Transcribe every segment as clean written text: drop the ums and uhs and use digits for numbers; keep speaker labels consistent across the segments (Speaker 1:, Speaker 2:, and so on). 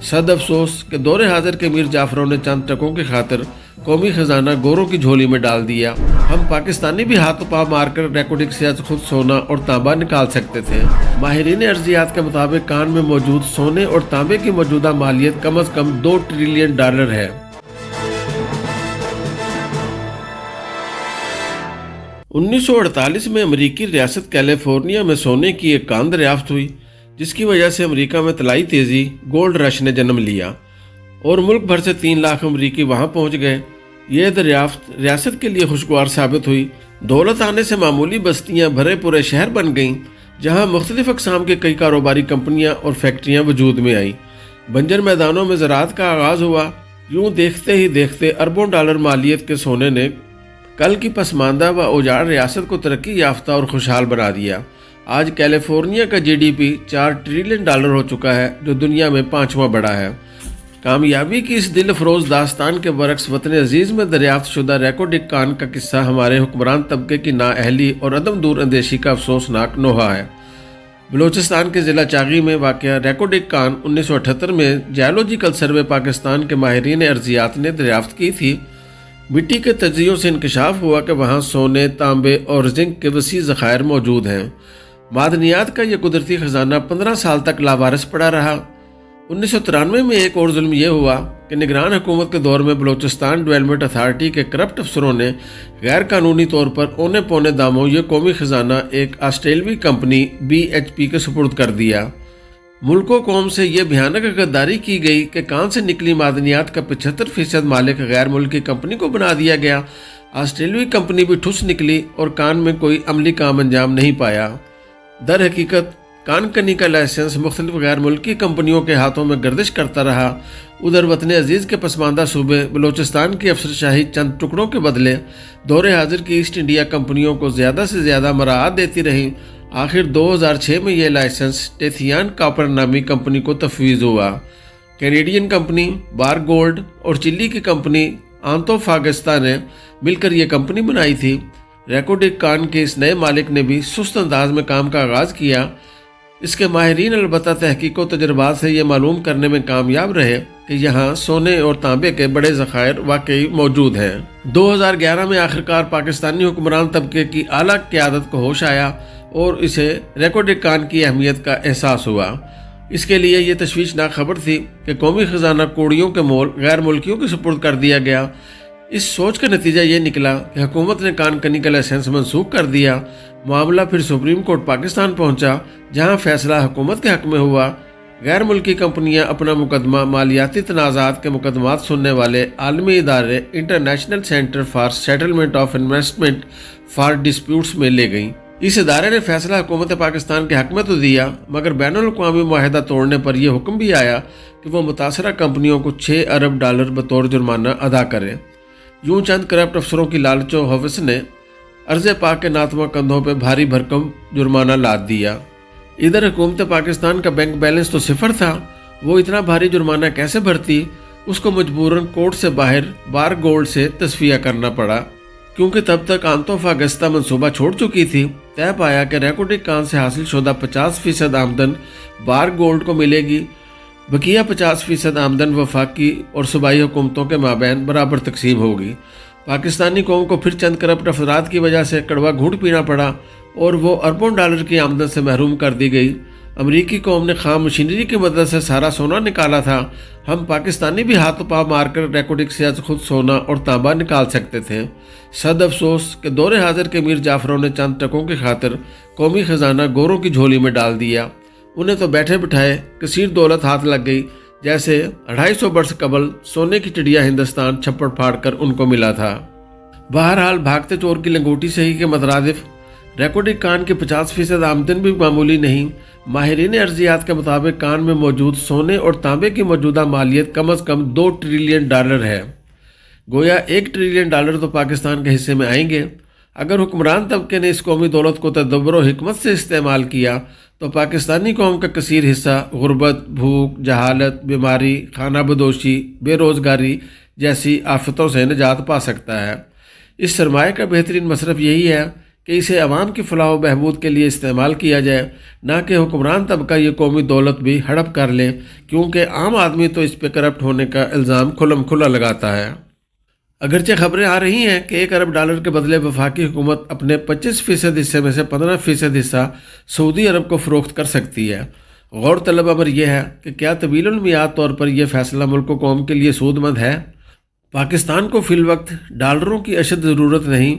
Speaker 1: सद अफसोस कि दौरे हाजिर के मीर जाफरों ने चंद टकों की खातिर कौमी खजाना गोरों की झोली में डाल दिया। हम पाकिस्तानी भी हाथों पाँव मारकर रेकॉर्डिंग से आज खुद सोना और तांबा निकाल सकते थे। माहिरीन अर्जियात के मुताबिक कान में मौजूद सोने और तांबे की मौजूदा मालियत कम अज कम $2 ट्रिलियन है। 1948 में अमरीकी रियासत कैलिफोर्निया में सोने की एक कान दरियाफ्त हुई, जिसकी वजह से अमेरिका में तलाई तेज़ी गोल्ड रश ने जन्म लिया और मुल्क भर से 3 लाख अमरीकी वहां पहुंच गए। यह दरियाफ्त रियासत के लिए खुशगवार साबित हुई। दौलत आने से मामूली बस्तियां भरे पूरे शहर बन गईं, जहां मुख्तलिफ अक़साम की कई कारोबारी कंपनियां और फैक्ट्रियां वजूद में आईं। बंजर मैदानों में ज़राअत का आगाज़ हुआ। यूं देखते ही देखते अरबों डॉलर मालियत के सोने ने कल की पसमानदा व उजाड़ रियासत को तरक्की याफ्ता और खुशहाल बना दिया। आज कैलिफोर्निया का GDP $4 ट्रिलियन हो चुका है, जो दुनिया में 5वां बड़ा है। कामयाबी की इस दिल अफरोज़ दास्तान के बरक्स वतन अजीज़ में दरियाफ्त शुदा रेकॉर्डिंग कान का किस्सा हमारे हुक्मरान तबके की नाअहली और अदम दूर अंदेशी का अफसोसनाक नोहा है। बलूचिस्तान के ज़िला चागी में वाक़या रेकॉर्डिंग कान 1978 में जियोलॉजिकल सर्वे पाकिस्तान के माहिरीन अर्जियात ने दरियाफ्त की थी। मिट्टी के तजियों से इंकशाफ हुआ कि वहाँ सोने, तांबे और जिंक के वसी ज़खायर मौजूद हैं। मादनियात का यह कुदरती खजाना 15 साल तक लावारिस पड़ा रहा। 1993 में एक और जुल्म यह हुआ कि निगरान हुकूमत के दौर में बलूचिस्तान डेवलपमेंट अथॉरिटी के करप्ट अफसरों ने गैर कानूनी तौर पर औने पौने दामों ये कौमी खजाना एक ऑस्ट्रेलवी कंपनी BHP के सुपुर्द कर दिया। मुल्को कौम से यह भयानक गद्दारी की गई कि कान से निकली मादनियात का 75% मालिक गैर मुल्की कंपनी को बना दिया गया। ऑस्ट्रेलवी कंपनी भी ठुस निकली और कान में कोई अमली काम अंजाम नहीं पाया। दर हकीकत कान कनी का लाइसेंस मुख्तलिफ गैर मुल्की कंपनियों के हाथों में गर्दिश करता रहा। उधर वतन अजीज़ के पसमानदा सूबे बलूचिस्तान की अफसरशाही चंद टुकड़ों के बदले दौरे हाजिर की ईस्ट इंडिया कंपनियों को ज़्यादा से ज़्यादा मराहत देती रही। आखिर 2006 में यह लाइसेंस टेथियान कॉपर नामी कंपनी को तफवीज़ हुआ। कैनेडियन कंपनी बार गोल्ड और चिली की कंपनी आंतोफागिस्ता ने मिलकर यह कंपनी बनाई थी। रेकॉर्डिंग कान के इस नए मालिक ने भी सुस्त अंदाज में काम का आगाज़ किया। इसके माहिरीन अलबत्ता तहकीक व तजर्बात से ये मालूम करने में कामयाब रहे कि यहाँ सोने और तांबे के बड़े ज़खायर वाकई मौजूद हैं। 2011 में आखिरकार पाकिस्तानी हुक्मरान तबके की आला क़यादत को होश आया और इसे रेकॉर्डिंग कान की अहमियत का एहसास हुआ। इसके लिए ये तशवीशनाक खबर थी कि कौमी ख़जाना कौड़ियों के मोल गैर मुल्कियों के सुपुर्द कर दिया गया। इस सोच का नतीजा ये निकला कि हुकूमत ने कान कनी का लाइसेंस मनसूख कर दिया। मामला फिर सुप्रीम कोर्ट पाकिस्तान पहुंचा, जहां फैसला हुकूमत के हक में हुआ। गैर मुल्की कंपनियां अपना मुकदमा मालियाती तनाज़ात के मुकदमात सुनने वाले आलमी इदारे international centre for settlement of investment for disputes में ले गईं। इस इदारे ने फैसला हुकूमत पाकिस्तान के हक में तो दिया, मगर बैनुल अक़वामी मुआहिदा तोड़ने पर यह हुक्म भी आया कि वह मुतासरा कंपनियों को $6 अरब बतौर जुर्माना अदा करें। यूं चंद करप्ट अफसरों की लालचो हवस ने अर्ज़ पाक के नातवा कंधों पर भारी भरकम जुर्माना लाद दिया। इधर हुकूमत पाकिस्तान का बैंक बैलेंस तो सिफर था, वो इतना भारी जुर्माना कैसे भरती। उसको मजबूरन कोर्ट से बाहर बार गोल्ड से तस्फिया करना पड़ा, क्योंकि तब तक आंतोफागिस्ता मनसूबा छोड़ चुकी थी। तय पाया कि रेकॉर्डिंग कान से हासिल शुदा 50% आमदन बार गोल्ड को मिलेगी। बकिया 50% आमदन वफाकी और सूबाई हुकूमतों के माबैन बराबर तकसीम होगी। पाकिस्तानी कौम को फिर चंद करप्ट अफराद की वजह से कड़वा घूंट पीना पड़ा और वो अरबों डॉलर की आमदन से महरूम कर दी गई। अमरीकी कौम ने खाम मशीनरी की मदद से सारा सोना निकाला था। हम पाकिस्तानी भी हाथों पाँव मारकर रेकॉर्डिंग से आज खुद सोना और तांबा निकाल सकते थे। सद अफसोस कि दौरे हाजिर के मीर जाफरों ने चंद टकों की खातिर कौमी खजाना गोरों की झोली में डाल दिया। उन्हें तो बैठे बिठाए कसीर दौलत हाथ लग गई, जैसे 250 वर्ष कबल सोने की चिड़िया हिंदुस्तान छप्पड़ फाड़ कर उनको मिला था। बहरहाल भागते चोर की लंगोटी सही के मतरादिफ रेकॉर्डिंग कान की 50% आमदन भी मामूली नहीं। माहिरीन अर्जियात के मुताबिक कान में मौजूद सोने और तांबे की मौजूदा मालियत कम अज़ कम $2 ट्रिलियन है। गोया $1 ट्रिलियन तो पाकिस्तान के हिस्से में आएंगे। अगर हुक्मरान तबके ने इस कौमी दौलत को तदब्बर और हिकमत से इस्तेमाल किया तो पाकिस्तानी कौम का कसीर हिस्सा गुर्बत, भूख, जहालत, बीमारी, खाना बदोशी, बेरोज़गारी जैसी आफतों से निजात पा सकता है। इस सरमाए का बेहतरीन मसरफ यही है کہ اسے عوام کی فلاح و بہبود کے لیے استعمال کیا جائے، نہ کہ حکمران طبقہ یہ قومی دولت بھی ہڑپ کر لے، کیونکہ عام آدمی تو اس پہ کرپٹ ہونے کا الزام کھلم کھلا لگاتا ہے۔ اگرچہ خبریں آ رہی ہیں کہ $1 ارب کے بدلے وفاقی حکومت اپنے 25% حصے میں سے 15% حصہ سعودی عرب کو فروخت کر سکتی ہے۔ غور طلب امر یہ ہے کہ کیا طویل المیعاد طور پر یہ فیصلہ ملک و قوم کے لیے سود مند ہے؟ پاکستان کو فی الوقت ڈالروں کی اشد ضرورت نہیں۔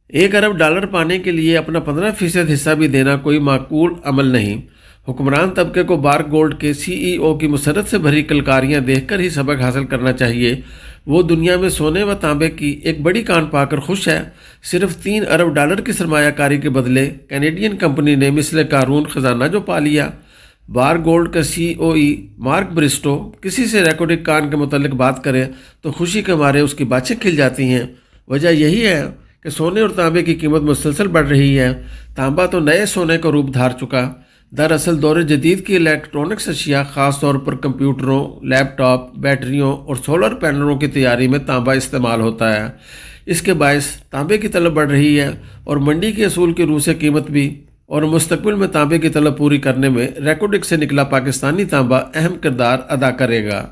Speaker 1: $1 ارب پانے کے لیے اپنا 15% حصہ بھی دینا کوئی معقول عمل نہیں۔ حکمران طبقے کو بار گولڈ کے CEO کی مسرت سے بھری کلکاریاں دیکھ کر ہی سبق حاصل کرنا چاہیے۔ وہ دنیا میں سونے و تانبے کی ایک بڑی کان پا کر خوش ہے۔ صرف $3 ارب کی سرمایہ کاری کے بدلے کینیڈین کمپنی نے مثل قارون خزانہ جو پا لیا۔ بار گولڈ کا COE مارک برسٹو کسی سے ریکارڈنگ کان کے متعلق بات کرے تو خوشی کے مارے اس کی باتیں کھل جاتی ہیں۔ وجہ یہی ہے کہ سونے اور تانبے کی قیمت مسلسل بڑھ رہی ہے۔ تانبا تو نئے سونے کا روپ دھار چکا۔ دراصل دور جدید کی الیکٹرونکس اشیاء، خاص طور پر کمپیوٹروں، لیپ ٹاپ، بیٹریوں اور سولر پینلوں کی تیاری میں تانبا استعمال ہوتا ہے۔ اس کے باعث تانبے کی طلب بڑھ رہی ہے اور منڈی کے اصول کی روح سے قیمت بھی، اور مستقبل میں تانبے کی طلب پوری کرنے میں ریکارڈنگ سے نکلا پاکستانی تانبا اہم کردار ادا کرے گا۔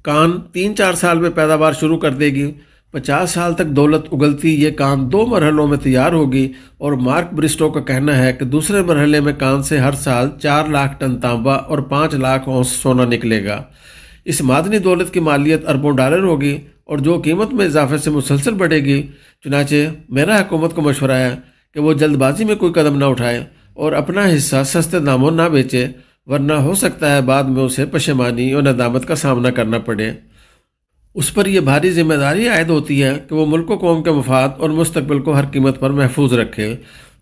Speaker 1: کان 3-4 سال میں پیداوار شروع کر دے گی۔ 50 سال تک دولت اگلتی یہ کان 2 مرحلوں میں تیار ہوگی، اور مارک برسٹو کا کہنا ہے کہ دوسرے مرحلے میں کان سے ہر سال 4 لاکھ ٹن تانبا اور 5 لاکھ اونس سونا نکلے گا۔ اس معدنی دولت کی مالیت اربوں ڈالر ہوگی اور جو قیمت میں اضافے سے مسلسل بڑھے گی۔ چنانچہ میرا حکومت کو مشورہ ہے کہ وہ جلد بازی میں کوئی قدم نہ اٹھائے اور اپنا حصہ سستے داموں نہ بیچے، ورنہ ہو سکتا ہے بعد میں اسے پشیمانی اور ندامت کا سامنا کرنا پڑے۔ اس پر یہ بھاری ذمہ داری عائد ہوتی ہے کہ وہ ملک و قوم کے مفاد اور مستقبل کو ہر قیمت پر محفوظ رکھے۔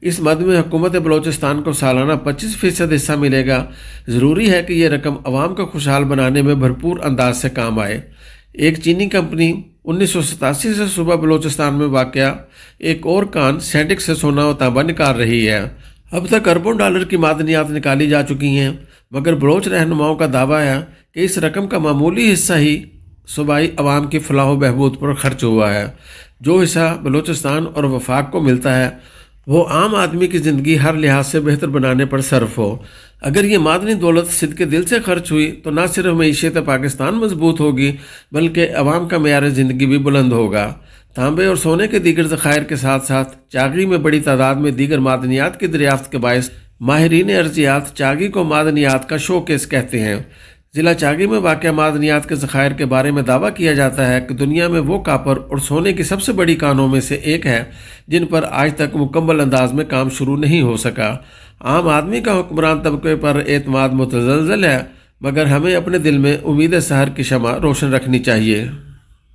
Speaker 1: اس مد میں حکومت بلوچستان کو سالانہ 25% حصہ ملے گا۔ ضروری ہے کہ یہ رقم عوام کو خوشحال بنانے میں بھرپور انداز سے کام آئے۔ ایک چینی کمپنی 1987 سے صوبہ بلوچستان میں واقع ایک اور کان سینڈک سے سونا و تانبا نکال رہی ہے۔ اب تک اربوں ڈالر کی معدنیات نکالی جا چکی ہیں، مگر بلوچ رہنماؤں کا دعویٰ ہے کہ اس رقم کا معمولی حصہ ہی صوبائی عوام کی فلاح و بہبود پر خرچ ہوا ہے۔ جو حصہ بلوچستان اور وفاق کو ملتا ہے وہ عام آدمی کی زندگی ہر لحاظ سے بہتر بنانے پر صرف ہو۔ اگر یہ معدنی دولت صدق دل سے خرچ ہوئی تو نہ صرف معیشت پاکستان مضبوط ہوگی بلکہ عوام کا معیار زندگی بھی بلند ہوگا۔ تانبے اور سونے کے دیگر ذخائر کے ساتھ ساتھ چاغی میں بڑی تعداد میں دیگر معدنیات کی دریافت کے باعث ماہرین ارضیات چاغی کو معدنیات کا شو کیس کہتے ہیں۔ ضلع چاغی میں واقع معدنیات کے ذخائر کے بارے میں دعویٰ کیا جاتا ہے کہ دنیا میں وہ کاپر اور سونے کی سب سے بڑی کانوں میں سے ایک ہے جن پر آج تک مکمل انداز میں کام شروع نہیں ہو سکا۔ عام آدمی کا حکمران طبقے پر اعتماد متزلزل ہے، مگر ہمیں اپنے دل میں امید سحر کی شمع روشن رکھنی چاہیے۔